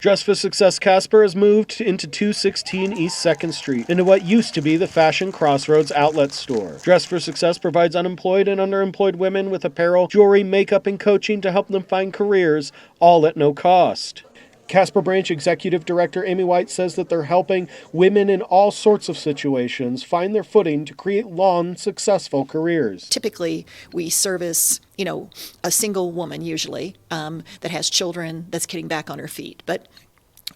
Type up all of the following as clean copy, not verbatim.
Dress for Success Casper has moved into 216 East 2nd Street, into what used to be the Fashion Crossroads outlet store. Dress for Success provides unemployed and underemployed women with apparel, jewelry, makeup, and coaching to help them find careers, all at no cost. Casper Branch Executive Director Amy White says that they're helping women in all sorts of situations find their footing to create long, successful careers. Typically, we service, a single woman usually that has children that's getting back on her feet. But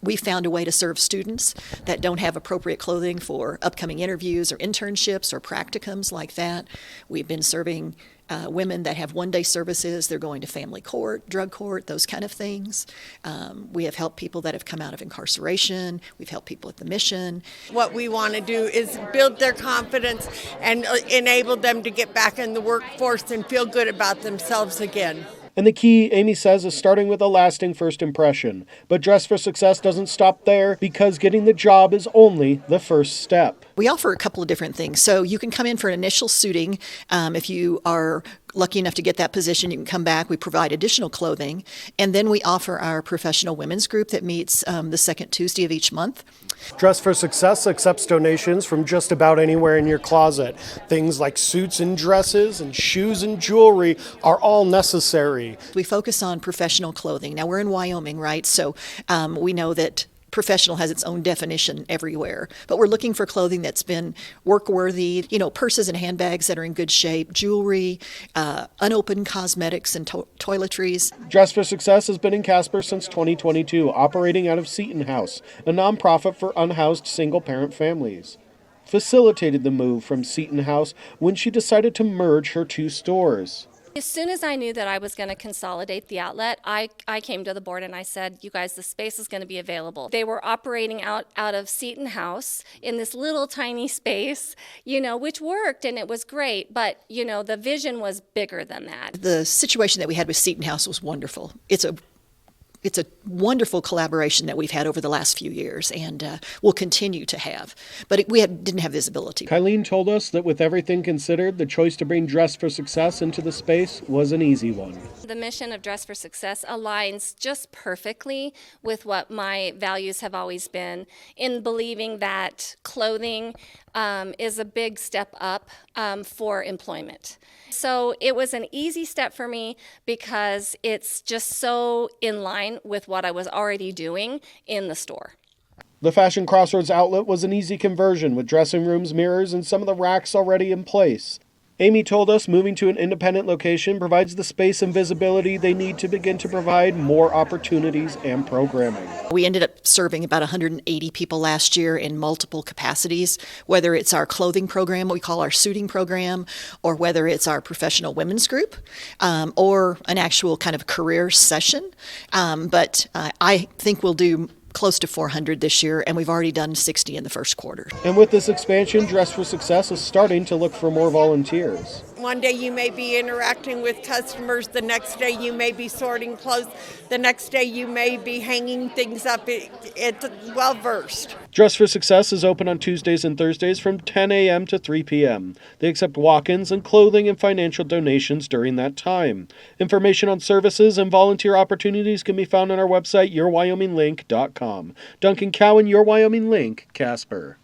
we found a way to serve students that don't have appropriate clothing for upcoming interviews or internships or practicums like that. We've been serving women that have one-day services. They're going to family court, drug court, those kind of things. We have helped people that have come out of incarceration. We've helped people at the mission. What we want to do is build their confidence and enable them to get back in the workforce and feel good about themselves again. And the key, Amy says, is starting with a lasting first impression. But Dress for Success doesn't stop there, because getting the job is only the first step. We offer a couple of different things. So you can come in for an initial suiting. If you are lucky enough to get that position, you can come back. We provide additional clothing. And then we offer our professional women's group that meets the second Tuesday of each month. Dress for Success accepts donations from just about anywhere in your closet. Things like suits and dresses and shoes and jewelry are all necessary. We focus on professional clothing. Now, we're in Wyoming, right? So we know that professional has its own definition everywhere, but we're looking for clothing that's been work-worthy, purses and handbags that are in good shape, jewelry, unopened cosmetics and toiletries. Dress for Success has been in Casper since 2022, operating out of Seton House, a nonprofit for unhoused single-parent families. Facilitated the move from Seton House when she decided to merge her two stores. As soon as I knew that I was going to consolidate the outlet, I came to the board and I said, you guys, the space is going to be available. They were operating out of Seton House in this little tiny space, which worked and it was great. But, the vision was bigger than that. The situation that we had with Seton House was wonderful. It's a wonderful collaboration that we've had over the last few years and will continue to have. But didn't have visibility. Kylene told us that with everything considered, the choice to bring Dress for Success into the space was an easy one. The mission of Dress for Success aligns just perfectly with what my values have always been, in believing that clothing is a big step up for employment. So it was an easy step for me because it's just so in line with what I was already doing in the store. The Fashion Crossroads outlet was an easy conversion, with dressing rooms, mirrors, and some of the racks already in place. Amy told us moving to an independent location provides the space and visibility they need to begin to provide more opportunities and programming. We ended up serving about 180 people last year in multiple capacities, whether it's our clothing program, what we call our suiting program, or whether it's our professional women's group, or an actual kind of career session. But I think we'll do close to 400 this year, and we've already done 60 in the first quarter. And with this expansion, Dress for Success is starting to look for more volunteers. One day you may be interacting with customers, the next day you may be sorting clothes, the next day you may be hanging things up. It's well-versed. Dress for Success is open on Tuesdays and Thursdays from 10 a.m. to 3 p.m. They accept walk-ins and clothing and financial donations during that time. Information on services and volunteer opportunities can be found on our website, yourwyominglink.com. Duncan Cowan, Your Wyoming Link, Casper.